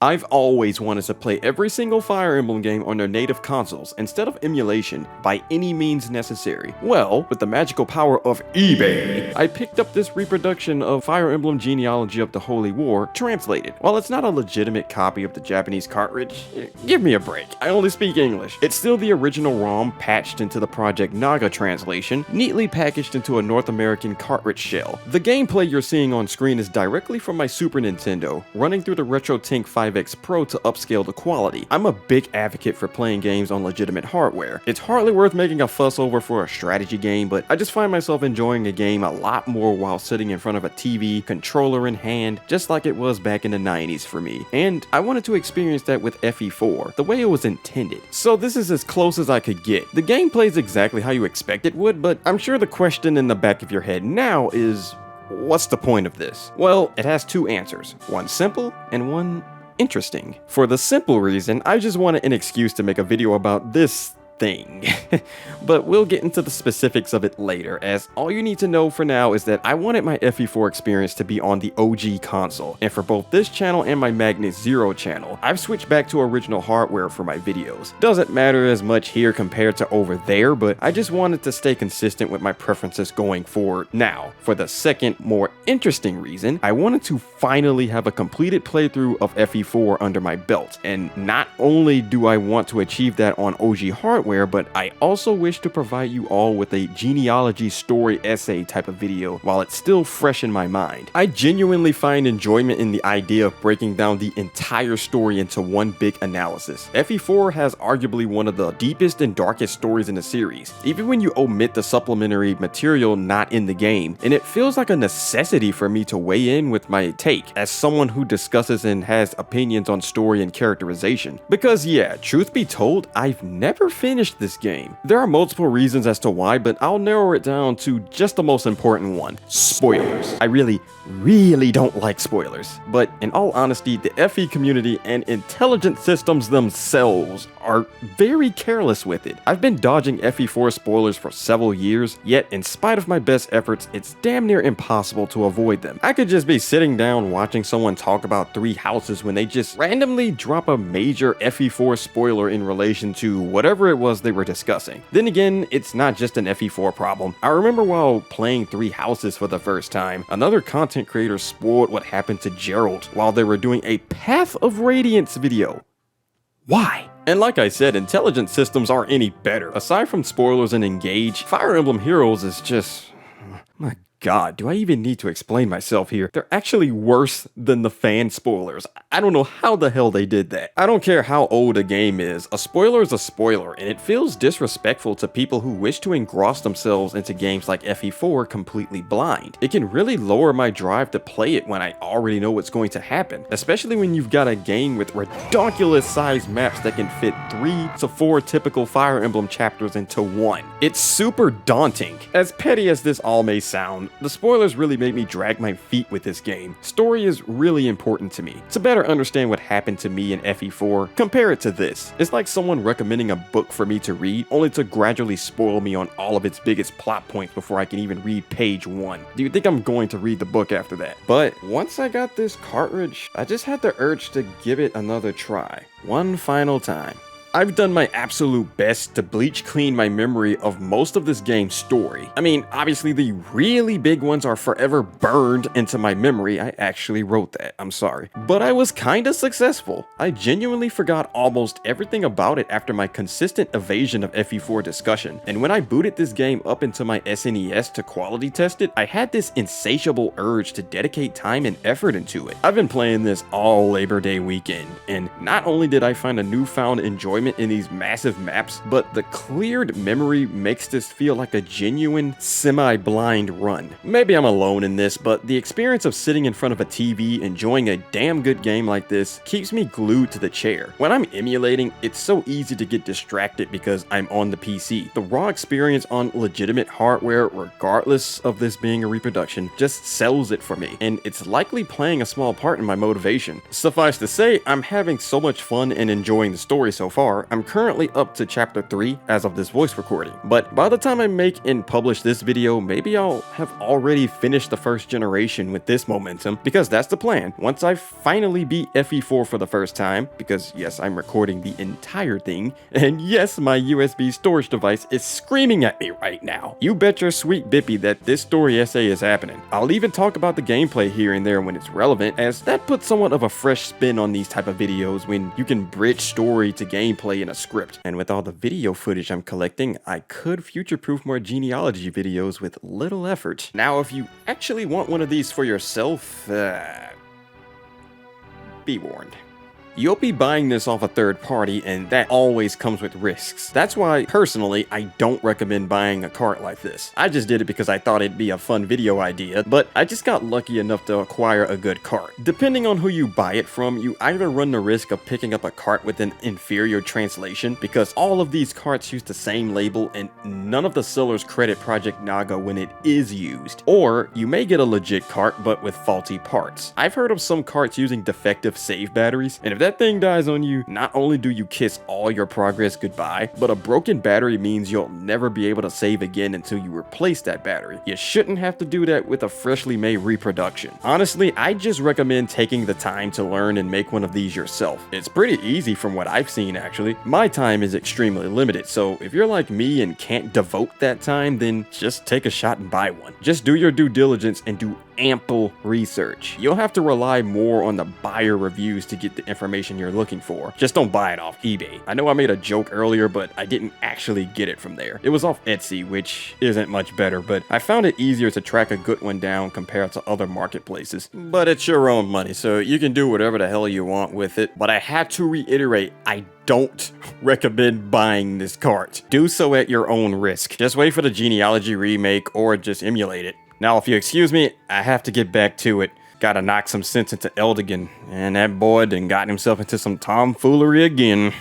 I've always wanted to play every single Fire Emblem game on their native consoles instead of emulation by any means necessary. Well, with the magical power of eBay, I picked up this reproduction of Fire Emblem Genealogy of the Holy War translated. While it's not a legitimate copy of the Japanese cartridge, give me a break, I only speak English. It's still the original ROM patched into the Project Naga translation, neatly packaged into a North American cartridge shell. The gameplay you're seeing on screen is directly from my Super Nintendo, running through the RetroTink 5X Pro to upscale the quality. I'm a big advocate for playing games on legitimate hardware. It's hardly worth making a fuss over for a strategy game, but I just find myself enjoying a game a lot more while sitting in front of a TV, controller in hand, just like it was back in the 90s for me. And I wanted to experience that with FE4, the way it was intended. So this is as close as I could get. The game plays exactly how you expect it would, but I'm sure the question in the back of your head now is, what's the point of this? Well, it has two answers, one simple and one interesting. For the simple reason, I just wanted an excuse to make a video about this thing. But we'll get into the specifics of it later, as all you need to know for now is that I wanted my FE4 experience to be on the OG console, and for both this channel and my Magnet Zero channel, I've switched back to original hardware for my videos. Doesn't matter as much here compared to over there, but I just wanted to stay consistent with my preferences going forward. Now, for the second, more interesting reason, I wanted to finally have a completed playthrough of FE4 under my belt, and not only do I want to achieve that on OG hardware, but I also wish to provide you all with a genealogy story essay type of video while it's still fresh in my mind. I genuinely find enjoyment in the idea of breaking down the entire story into one big analysis. FE4 has arguably one of the deepest and darkest stories in the series, even when you omit the supplementary material not in the game, and it feels like a necessity for me to weigh in with my take as someone who discusses and has opinions on story and characterization. Because yeah, truth be told, I've never finished this game. There are multiple reasons as to why, but I'll narrow it down to just the most important one: spoilers. I really don't like spoilers, but in all honesty, the FE community and intelligent systems themselves are very careless with it. I've been dodging FE4 spoilers for several years, yet in spite of my best efforts, it's damn near impossible to avoid them. I could just be sitting down watching someone talk about 3 houses when they just randomly drop a major FE4 spoiler in relation to whatever it was they were discussing. Then again, it's not just an FE4 problem. I remember while playing 3 houses for the first time, another content creator spoiled what happened to Gerald while they were doing a Path of Radiance video. Why? And like I said, intelligent systems aren't any better. Aside from spoilers and Engage, Fire Emblem Heroes is just... my god, do I even need to explain myself here? They're actually worse than the fan spoilers. I don't know how the hell they did that. I don't care how old a game is, a spoiler is a spoiler, and it feels disrespectful to people who wish to engross themselves into games like FE4 completely blind. It can really lower my drive to play it when I already know what's going to happen, especially when you've got a game with ridiculous sized maps that can fit 3 to 4 typical Fire Emblem chapters into one. It's super daunting. As petty as this all may sound, the spoilers really made me drag my feet with this game. Story is really important to me. To better understand what happened to me in FE4, compare it to this. It's like someone recommending a book for me to read, only to gradually spoil me on all of its biggest plot points before I can even read page 1. Do you think I'm going to read the book after that? But once I got this cartridge, I just had the urge to give it another try. One final time. I've done my absolute best to bleach clean my memory of most of this game's story. I mean, obviously the really big ones are forever burned into my memory. I actually wrote that, I'm sorry. But I was kinda successful. I genuinely forgot almost everything about it after my consistent evasion of FE4 discussion. And when I booted this game up into my SNES to quality test it, I had this insatiable urge to dedicate time and effort into it. I've been playing this all Labor Day weekend, and not only did I find a newfound enjoyment in these massive maps, but the cleared memory makes this feel like a genuine semi-blind run. Maybe I'm alone in this, but the experience of sitting in front of a TV enjoying a damn good game like this keeps me glued to the chair. When I'm emulating, it's so easy to get distracted because I'm on the PC. The raw experience on legitimate hardware, regardless of this being a reproduction, just sells it for me, and it's likely playing a small part in my motivation. Suffice to say, I'm having so much fun and enjoying the story so far, far, I'm currently up to chapter 3 as of this voice recording, but by the time I make and publish this video, maybe I'll have already finished the first generation with this momentum, because that's the plan. Once I finally beat FE4 for the first time, because yes, I'm recording the entire thing, and yes, my USB storage device is screaming at me right now. You bet your sweet bippy that this story essay is happening. I'll even talk about the gameplay here and there when it's relevant, as that puts somewhat of a fresh spin on these type of videos when you can bridge story to gameplay in a script. And with all the video footage I'm collecting, I could future-proof more genealogy videos with little effort. Now, if you actually want one of these for yourself, be warned. You'll be buying this off a third party, and that always comes with risks. That's why, personally, I don't recommend buying a cart like this. I just did it because I thought it'd be a fun video idea, but I just got lucky enough to acquire a good cart. Depending on who you buy it from, you either run the risk of picking up a cart with an inferior translation, because all of these carts use the same label and none of the sellers credit Project Naga when it is used. Or, you may get a legit cart, but with faulty parts. I've heard of some carts using defective save batteries, and if that thing dies on you, not only do you kiss all your progress goodbye, but a broken battery means you'll never be able to save again until you replace that battery. You shouldn't have to do that with a freshly made reproduction. Honestly, I just recommend taking the time to learn and make one of these yourself. It's pretty easy from what I've seen actually. My time is extremely limited, so if you're like me and can't devote that time, then just take a shot and buy one. Just do your due diligence and do ample research. You'll have to rely more on the buyer reviews to get the information you're looking for. Just don't buy it off eBay. I know I made a joke earlier, but I didn't actually get it from there. It was off Etsy, which isn't much better, but I found it easier to track a good one down compared to other marketplaces. But it's your own money, so you can do whatever the hell you want with it. But I have to reiterate, I don't recommend buying this cart. Do so at your own risk. Just wait for the Genealogy remake or just emulate it. Now, if you excuse me, I have to get back to it. Gotta knock some sense into Eldigan, and that boy done got himself into some tomfoolery again.